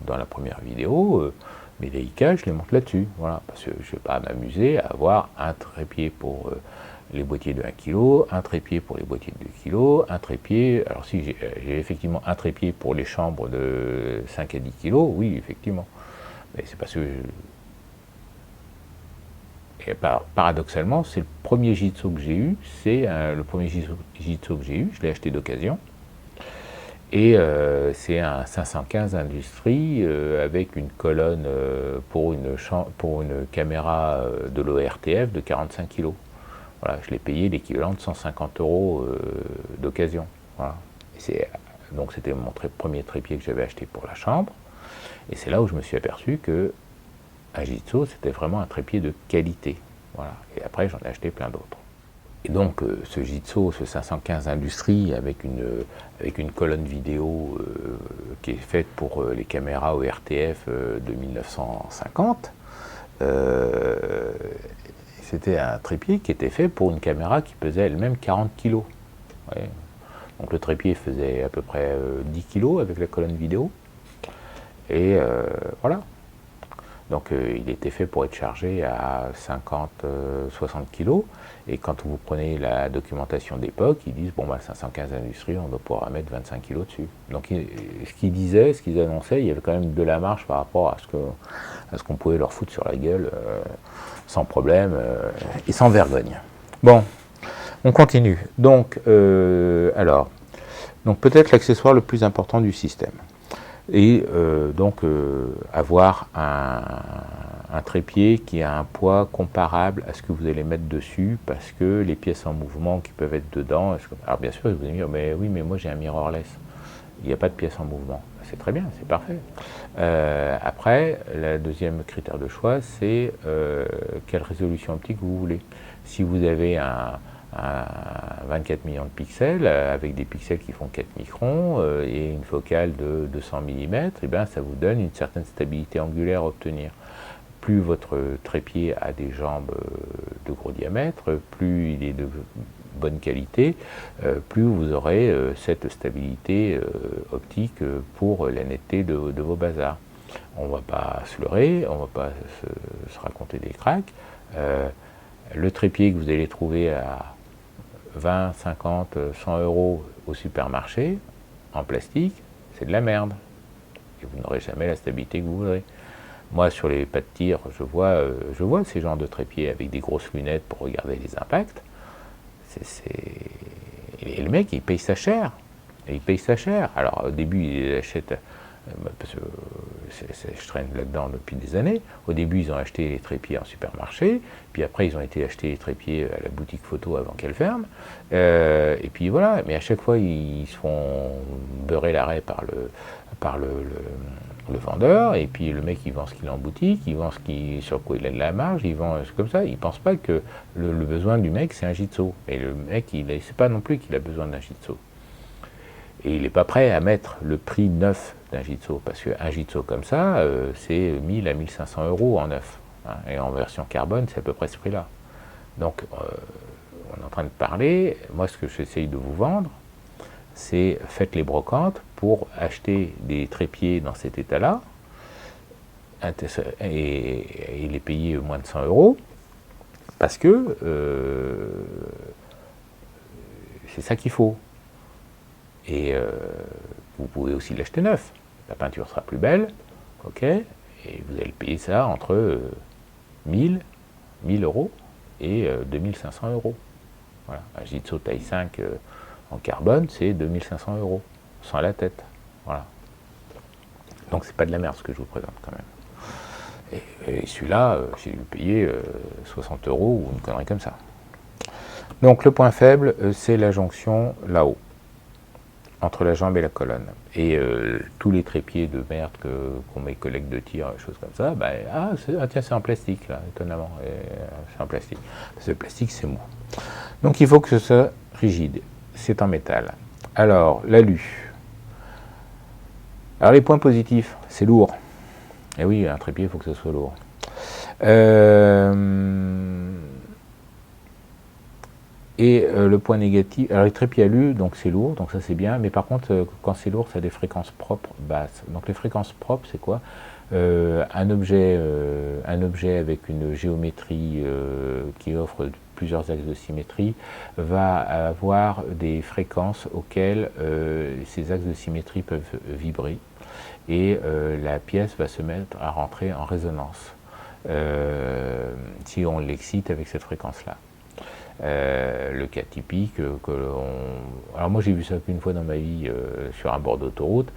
dans la première vidéo, mes Leica, je les monte là-dessus, voilà, parce que je ne vais pas m'amuser à avoir un trépied pour les boîtiers de 1 kg, un trépied pour les boîtiers de 2 kg, un trépied, alors si j'ai effectivement un trépied pour les chambres de 5 à 10 kg, oui, effectivement, mais c'est parce que et paradoxalement, c'est le premier Jitsu que j'ai eu, je l'ai acheté d'occasion, et c'est un 515 Industrie avec une colonne pour une caméra de l'ORTF de 45 kg. Voilà, je l'ai payé l'équivalent de 150 € d'occasion. Voilà. Donc c'était mon premier trépied que j'avais acheté pour la chambre, et c'est là où je me suis aperçu que un Jitsu, c'était vraiment un trépied de qualité. Voilà. Et après, j'en ai acheté plein d'autres. Et donc, ce Jitsu, ce 515 Industrie, avec une colonne vidéo qui est faite pour les caméras ORTF de 1950, c'était un trépied qui était fait pour une caméra qui pesait elle-même 40 kg. Ouais. Donc le trépied faisait à peu près 10 kg avec la colonne vidéo. Et voilà. Donc il était fait pour être chargé à 50-60 kg. Et quand vous prenez la documentation d'époque, ils disent bon, bah, 515 industries, on doit pouvoir mettre 25 kg dessus. Donc ce qu'ils disaient, ce qu'ils annonçaient, il y avait quand même de la marge par rapport à ce qu'on pouvait leur foutre sur la gueule sans problème et sans vergogne. Bon, on continue. Donc, donc peut-être l'accessoire le plus important du système. Et avoir un trépied qui a un poids comparable à ce que vous allez mettre dessus, parce que les pièces en mouvement qui peuvent être dedans, alors bien sûr vous allez me dire, mais oui, mais moi j'ai un mirrorless, il n'y a pas de pièces en mouvement. C'est très bien, c'est parfait. Après, le deuxième critère de choix, c'est quelle résolution optique vous voulez. Si vous avez un 24 millions de pixels, avec des pixels qui font 4 microns et une focale de 200 mm, et bien ça vous donne une certaine stabilité angulaire à obtenir. Plus votre trépied a des jambes de gros diamètre, plus il est de bonne qualité, plus vous aurez cette stabilité optique pour la netteté de vos bazars. On ne va pas se leurrer, on ne va pas se raconter des cracks. Le trépied que vous allez trouver à 20, 50, 100 euros au supermarché, en plastique, c'est de la merde. Et vous n'aurez jamais la stabilité que vous voudrez. Moi, sur les pas de tir, je vois ces genres de trépieds avec des grosses lunettes pour regarder les impacts. Et le mec, il paye ça cher. Et il paye ça cher. Alors, au début, il achète... Parce que je traîne là-dedans depuis des années. Au début, ils ont acheté les trépieds en supermarché, puis après, ils ont été acheter les trépieds à la boutique photo avant qu'elle ferme. Et puis voilà, mais à chaque fois, ils se font beurrer l'arrêt par le vendeur, et puis le mec, il vend ce qu'il a en boutique, il vend sur quoi il a de la marge, il vend comme ça. Il ne pense pas que le besoin du mec, c'est un Jitsu. Et le mec, il ne sait pas non plus qu'il a besoin d'un Jitsu. Et il n'est pas prêt à mettre le prix neuf d'un Jitsu, parce qu'un Jitsu comme ça, c'est 1000 à 1500 euros en neuf. Hein, et en version carbone, c'est à peu près ce prix-là. Donc, on est en train de parler, moi ce que j'essaye de vous vendre, c'est faites les brocantes pour acheter des trépieds dans cet état-là, et les payer moins de 100 euros, parce que c'est ça qu'il faut. Et vous pouvez aussi l'acheter neuf. La peinture sera plus belle, ok, et vous allez payer ça entre 1000 euros et 2500 euros. Voilà. Un Jitsu taille 5 en carbone, c'est 2500 euros, sans la tête. Voilà. Donc c'est pas de la merde ce que je vous présente quand même. Et celui-là, j'ai dû le payer 60 euros ou une connerie comme ça. Donc le point faible, c'est la jonction là-haut, entre la jambe et la colonne. Et tous les trépieds de merde qu'on met collègues de tir, choses comme ça, tiens, c'est en plastique, là, étonnamment. C'est en plastique. Parce que le plastique, c'est mou. Donc il faut que ce soit rigide. C'est en métal. Alors, l'alu. Alors les points positifs, c'est lourd. Et oui, un trépied, il faut que ce soit lourd. Le point négatif, alors les trépieds alus, donc c'est lourd, donc ça c'est bien, mais par contre, quand c'est lourd, ça a des fréquences propres basses. Donc les fréquences propres, c'est quoi? Un objet avec une géométrie qui offre plusieurs axes de symétrie va avoir des fréquences auxquelles ces axes de symétrie peuvent vibrer, et la pièce va se mettre à rentrer en résonance si on l'excite avec cette fréquence-là. Le cas typique alors moi j'ai vu ça qu'une fois dans ma vie sur un bord d'autoroute.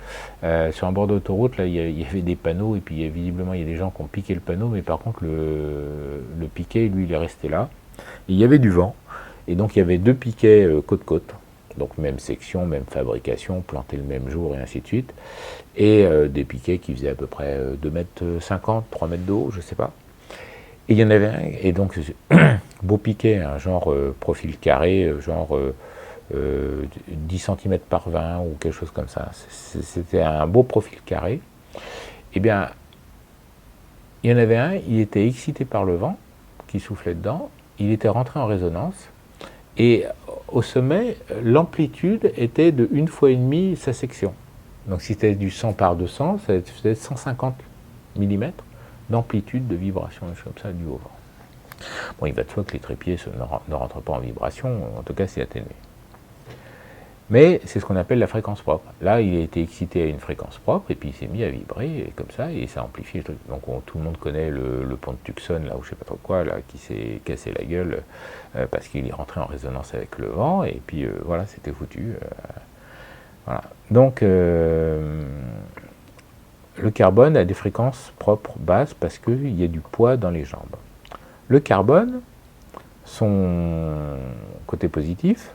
Sur un bord d'autoroute, là il y avait des panneaux, et puis visiblement il y a des gens qui ont piqué le panneau, mais par contre le piquet, lui, il est resté là. Et il y avait du vent, et donc il y avait deux piquets côte-côte, donc même section, même fabrication, plantés le même jour, et ainsi de suite, et des piquets qui faisaient à peu près 2,50 m, 3 mètres de haut, je sais pas. Et il y en avait un, et donc beau piquet, un genre profil carré, genre 10 cm par 20 ou quelque chose comme ça. C'était un beau profil carré. Eh bien, il y en avait un, il était excité par le vent qui soufflait dedans, il était rentré en résonance, et au sommet, l'amplitude était de 1,5 fois sa section. Donc si c'était du 100 par 200, ça faisait 150 mm d'amplitude de vibration, des choses comme ça, dues au vent. Bon, il va de soi que les trépieds ne rentrent pas en vibration, en tout cas c'est atténué. Mais c'est ce qu'on appelle la fréquence propre. Là, il a été excité à une fréquence propre, et puis il s'est mis à vibrer, et comme ça, et ça amplifie le truc. Donc tout le monde connaît le pont de Tucson, là, ou je sais pas trop quoi, là, qui s'est cassé la gueule, parce qu'il est rentré en résonance avec le vent, et puis voilà, c'était foutu. Voilà. Donc, le carbone a des fréquences propres basses, parce qu'il y a du poids dans les jambes. Le carbone, son côté positif,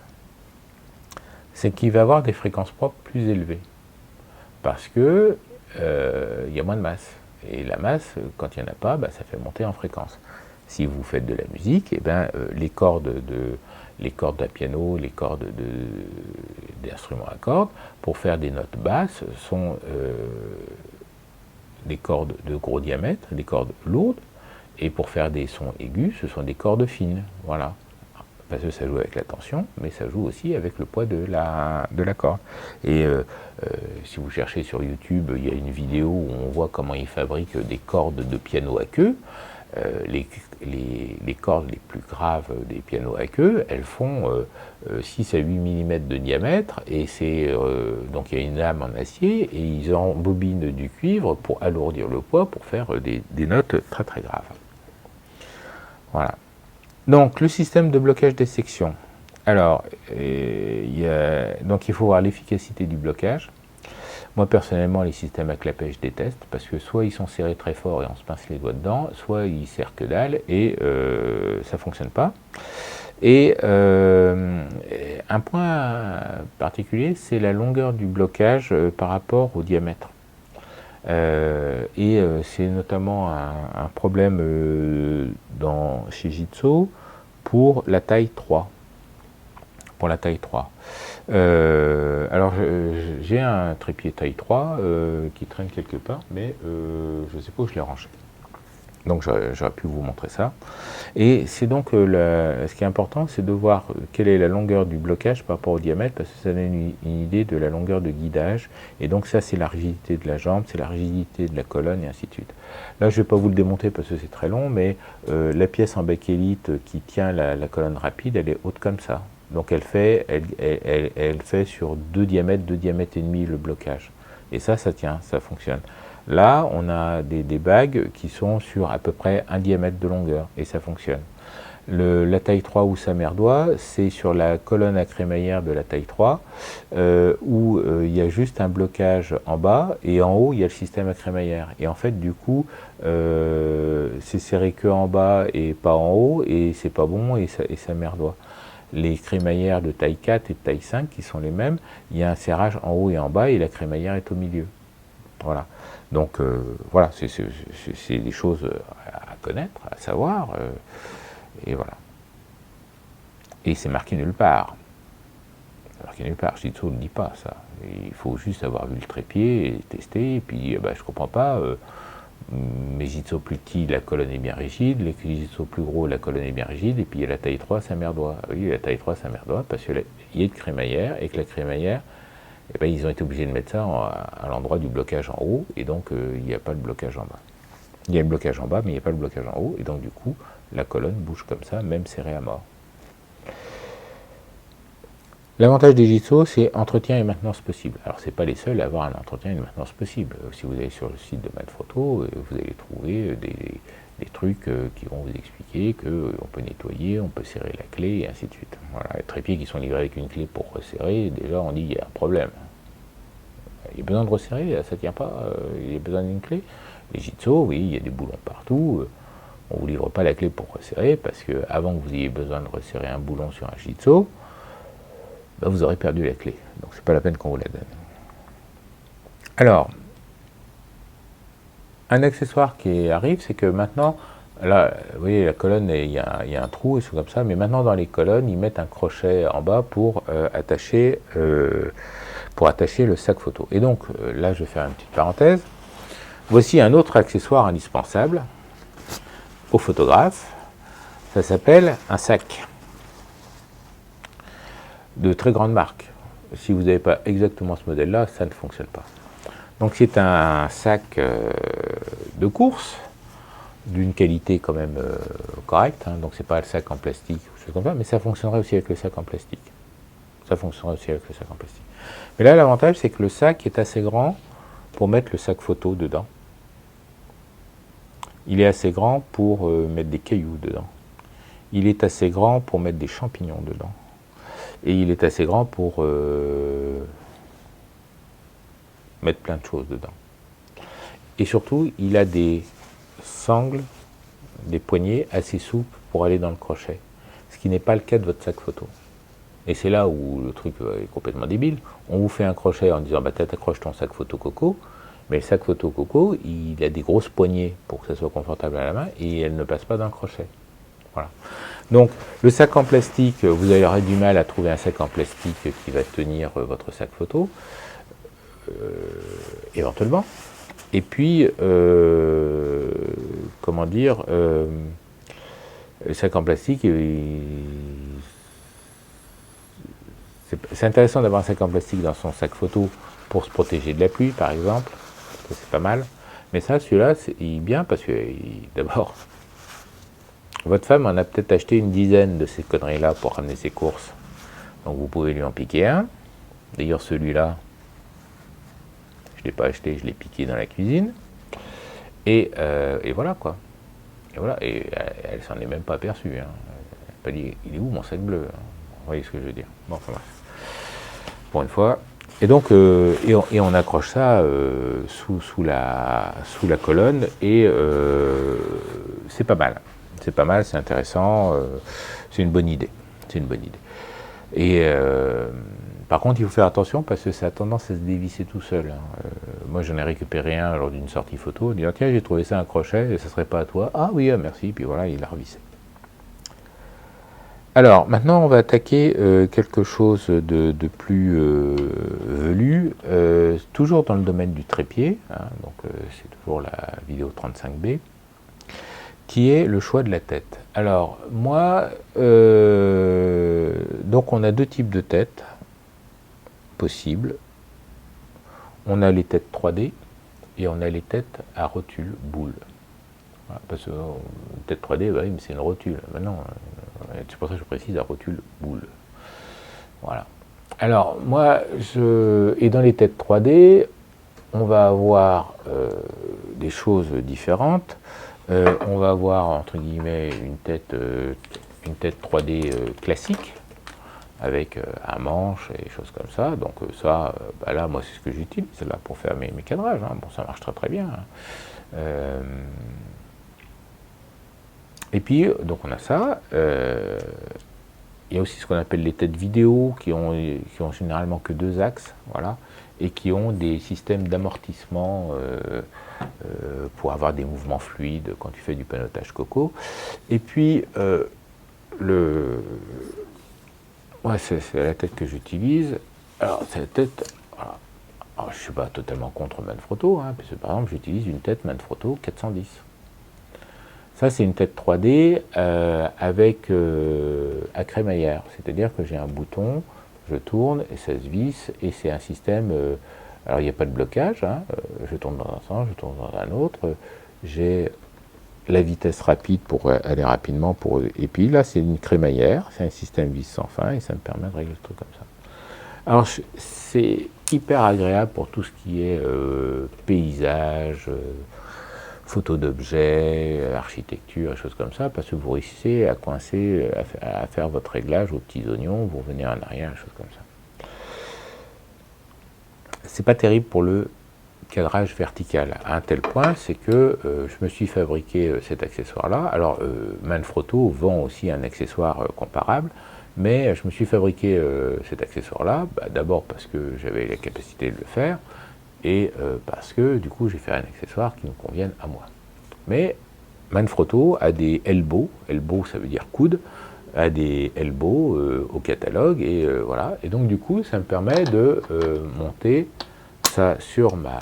c'est qu'il va avoir des fréquences propres plus élevées, parce que il y a moins de masse. Et la masse, quand il n'y en a pas, bah, ça fait monter en fréquence. Si vous faites de la musique, eh ben, les cordes d'un piano, les cordes d'instruments à cordes, pour faire des notes basses, sont des cordes de gros diamètre, des cordes lourdes, et pour faire des sons aigus, ce sont des cordes fines. Voilà. Parce que ça joue avec la tension, mais ça joue aussi avec le poids de la corde. Et si vous cherchez sur YouTube, il y a une vidéo où on voit comment ils fabriquent des cordes de piano à queue. Les cordes les plus graves des pianos à queue, elles font 6 à 8 mm de diamètre, et donc il y a une lame en acier, et ils embobinent du cuivre pour alourdir le poids, pour faire des notes très très graves. Voilà. Donc, le système de blocage des sections. Alors, donc il faut voir l'efficacité du blocage. Moi, personnellement, les systèmes à clapet, je déteste, parce que soit ils sont serrés très fort et on se pince les doigts dedans, soit ils serrent que dalle et ça ne fonctionne pas. Et un point particulier, c'est la longueur du blocage par rapport au diamètre. C'est notamment un problème chez Jitsu pour la taille 3. Pour la taille 3. Alors j'ai un trépied taille 3 qui traîne quelque part, mais je ne sais pas où je l'ai rangé. Donc j'aurais pu vous montrer ça. Et c'est donc, ce qui est important, c'est de voir quelle est la longueur du blocage par rapport au diamètre, parce que ça donne une idée de la longueur de guidage. Et donc ça, c'est la rigidité de la jambe, c'est la rigidité de la colonne, et ainsi de suite. Là, je ne vais pas vous le démonter parce que c'est très long, mais la pièce en bakélite qui tient la colonne rapide, elle est haute comme ça. Donc elle fait sur 2 diamètres et demi le blocage. Et ça tient, ça fonctionne. Là, on a des bagues qui sont sur à peu près 1 diamètre de longueur, et ça fonctionne. La taille 3 où sa mère doit, c'est sur la colonne à crémaillère de la taille 3, où il y a juste un blocage en bas, et en haut, il y a le système à crémaillère. Et en fait, du coup, c'est serré que en bas et pas en haut, et c'est pas bon, et sa mère doit. Les crémaillères de taille 4 et de taille 5, qui sont les mêmes, il y a un serrage en haut et en bas, et la crémaillère est au milieu. Voilà. Donc voilà, c'est des choses à connaître, à savoir, et voilà. Et c'est marqué nulle part. C'est marqué nulle part. Jitsu ne le dit pas, ça. Il faut juste avoir vu le trépied et tester, et puis je comprends pas. Mes Jitsu plus petits, la colonne est bien rigide, les Jitsu plus gros, la colonne est bien rigide, et puis il y a la taille 3, sa mère doit. Oui, la taille 3, sa mère doit, parce qu'il y a une crémaillère, et que la crémaillère, eh ben, ils ont été obligés de mettre ça à l'endroit du blocage en haut, et donc il n'y a pas le blocage en bas. Il y a le blocage en bas, mais il n'y a pas le blocage en haut, et donc du coup, la colonne bouge comme ça, même serrée à mort. L'avantage des Jitsu, c'est entretien et maintenance possible. Alors, ce n'est pas les seuls à avoir un entretien et une maintenance possible. Si vous allez sur le site de Manfrotto, vous allez trouver des trucs qui vont vous expliquer qu'on peut nettoyer, on peut serrer la clé, et ainsi de suite. Voilà, les trépieds qui sont livrés avec une clé pour resserrer, déjà on dit qu'il y a un problème. Il y a besoin de resserrer, ça ne tient pas, il y a besoin d'une clé. Les Jitsu, oui, il y a des boulons partout. On ne vous livre pas la clé pour resserrer, parce que avant que vous ayez besoin de resserrer un boulon sur un Jitsu, ben vous aurez perdu la clé. Donc c'est pas la peine qu'on vous la donne. Alors, un accessoire qui arrive, c'est que maintenant, là, vous voyez, la colonne, il y a un trou et tout comme ça, mais maintenant dans les colonnes, ils mettent un crochet en bas pour attacher le sac photo. Et donc, là, je vais faire une petite parenthèse. Voici un autre accessoire indispensable au photographe. Ça s'appelle un sac de très grande marque. Si vous n'avez pas exactement ce modèle-là, ça ne fonctionne pas. Donc c'est un sac de course d'une qualité quand même correcte, hein, donc c'est pas le sac en plastique ou chose comme ça, mais ça fonctionnerait aussi avec le sac en plastique. Ça fonctionnerait aussi avec le sac en plastique. Mais là, l'avantage, c'est que le sac est assez grand pour mettre le sac photo dedans. Il est assez grand pour mettre des cailloux dedans. Il est assez grand pour mettre des champignons dedans. Et il est assez grand pour mettre plein de choses dedans. Et surtout, il a des sangles, des poignées assez souples pour aller dans le crochet. Ce qui n'est pas le cas de votre sac photo. Et c'est là où le truc est complètement débile. On vous fait un crochet en disant bah, t'accroches ton sac photo coco, mais le sac photo coco, il a des grosses poignées pour que ça soit confortable à la main et elle ne passe pas dans le crochet. Voilà. Donc le sac en plastique, vous aurez du mal à trouver un sac en plastique qui va tenir votre sac photo, éventuellement. Et puis, comment dire, le sac en plastique, c'est intéressant d'avoir un sac en plastique dans son sac photo pour se protéger de la pluie, par exemple. C'est pas mal. Mais ça, celui-là, il est bien parce que, d'abord, votre femme en a peut-être acheté une dizaine de ces conneries-là pour ramener ses courses. Donc vous pouvez lui en piquer un. D'ailleurs, celui-là, je ne l'ai pas acheté, je l'ai piqué dans la cuisine. Et voilà, quoi. Et voilà, et elle s'en est même pas aperçue. Hein. Elle n'a pas dit, il est où mon sac bleu hein. Vous voyez ce que je veux dire. Bon, enfin bref. Pour une fois. Et donc, et on accroche ça sous la colonne, et c'est pas mal. C'est pas mal, c'est intéressant, c'est une bonne idée. C'est une bonne idée. Et par contre, il faut faire attention parce que ça a tendance à se dévisser tout seul. Hein. Moi, j'en ai récupéré un lors d'une sortie photo. Dire tiens, j'ai trouvé ça un crochet, et ça serait pas à toi. Ah oui, merci. Puis voilà, il a revissé. Alors, maintenant, on va attaquer quelque chose de plus velu, toujours dans le domaine du trépied, hein, donc c'est toujours la vidéo 35B, qui est le choix de la tête. Alors, moi, donc on a deux types de têtes possibles. On a les têtes 3D et on a les têtes à rotule boule. Voilà, parce que tête 3D, bah oui, mais c'est une rotule. Maintenant, c'est pour ça que je précise la rotule boule. Voilà. Alors, moi, et dans les têtes 3D, on va avoir des choses différentes. On va avoir, entre guillemets, une tête 3D classique, avec un manche et des choses comme ça. Donc ça, bah là, moi, c'est ce que j'utilise là pour faire mes cadrages. Hein. Bon, ça marche très très bien. Hein. Et puis, donc on a ça. Il y a aussi ce qu'on appelle les têtes vidéo qui ont généralement que deux axes, voilà, et qui ont des systèmes d'amortissement pour avoir des mouvements fluides quand tu fais du panotage coco. Et puis, ouais, c'est la tête que j'utilise. Alors, c'est la tête. Voilà. Alors, je ne suis pas totalement contre Manfrotto, hein, parce que par exemple, j'utilise une tête Manfrotto 410. Ça, c'est une tête 3D avec à crémaillère, c'est-à-dire que j'ai un bouton, je tourne et ça se visse, et c'est un système. Alors, il n'y a pas de blocage, hein, je tourne dans un sens, je tourne dans un autre, j'ai la vitesse rapide pour aller rapidement, et puis là, c'est une crémaillère, c'est un système vis sans fin, et ça me permet de régler le truc comme ça. Alors, c'est hyper agréable pour tout ce qui est paysage, photos d'objets, architecture, et choses comme ça, parce que vous réussissez à coincer, à faire votre réglage aux petits oignons, vous revenez en arrière, des choses comme ça. C'est pas terrible pour le cadrage vertical, à un tel point, c'est que je me suis fabriqué cet accessoire-là. Alors, Manfrotto vend aussi un accessoire comparable, mais je me suis fabriqué cet accessoire-là, d'abord parce que j'avais la capacité de le faire, et parce que du coup j'ai fait un accessoire qui me convienne à moi. Mais Manfrotto a des elbows ça veut dire coude, a des elbows au catalogue, et voilà, et donc du coup ça me permet de monter ça sur ma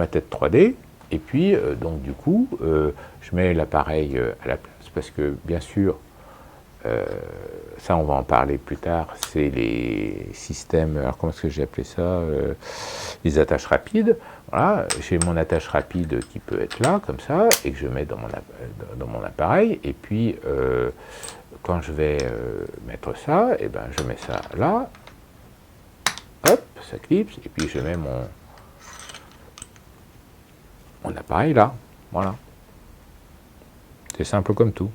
tête 3D, et puis donc du coup je mets l'appareil à la place, parce que bien sûr Ça, on va en parler plus tard, c'est les systèmes, alors comment est-ce que j'ai appelé ça, les attaches rapides. Voilà, j'ai mon attache rapide qui peut être là, comme ça, et que je mets dans mon appareil, et puis quand je vais mettre ça, et ben, je mets ça là, hop, ça clipse, et puis je mets mon appareil là, voilà. C'est simple comme tout.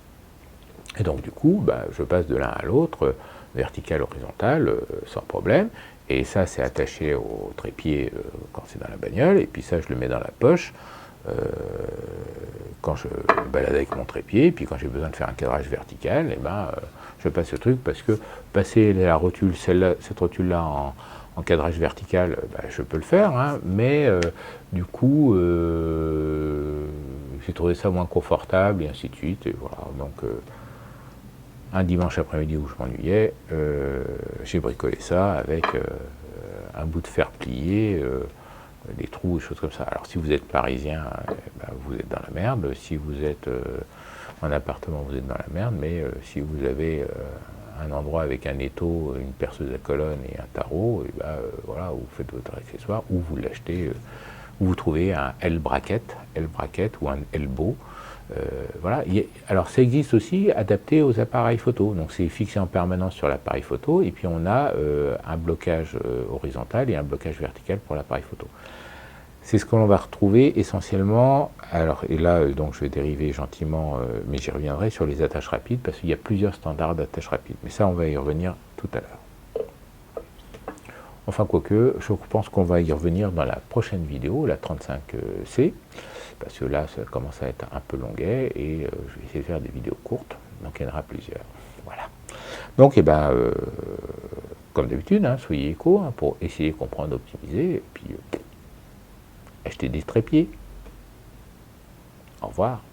Et donc du coup, bah, je passe de l'un à l'autre, vertical, horizontal, sans problème. Et ça, c'est attaché au trépied quand c'est dans la bagnole. Et puis ça, je le mets dans la poche quand je me balade avec mon trépied. Et puis quand j'ai besoin de faire un cadrage vertical, et ben, je passe ce truc parce que passer la rotule, cette rotule-là en cadrage vertical, bah, je peux le faire, hein, mais du coup, j'ai trouvé ça moins confortable et ainsi de suite. Et voilà, donc un dimanche après-midi où je m'ennuyais, j'ai bricolé ça avec un bout de fer plié, des trous, des choses comme ça. Alors si vous êtes parisien, ben, vous êtes dans la merde. Si vous êtes en appartement, vous êtes dans la merde. Mais si vous avez un endroit avec un étau, une perceuse à colonne et un tarot, et ben, voilà, vous faites votre accessoire, ou vous l'achetez, ou vous trouvez un L-bracket ou un elbow. Voilà. Alors ça existe aussi adapté aux appareils photo, donc c'est fixé en permanence sur l'appareil photo, et puis on a un blocage horizontal et un blocage vertical pour l'appareil photo. C'est ce que l'on va retrouver essentiellement, alors, et là donc je vais dériver gentiment, mais j'y reviendrai sur les attaches rapides, parce qu'il y a plusieurs standards d'attaches rapides, mais ça on va y revenir tout à l'heure. Enfin quoique, je pense qu'on va y revenir dans la prochaine vidéo, la 35C, parce que là ça commence à être un peu longuet, et je vais essayer de faire des vidéos courtes, donc il y en aura plusieurs. Voilà. Donc, comme d'habitude, hein, soyez éco, hein, pour essayer de comprendre, optimiser, et puis acheter des trépieds. Au revoir.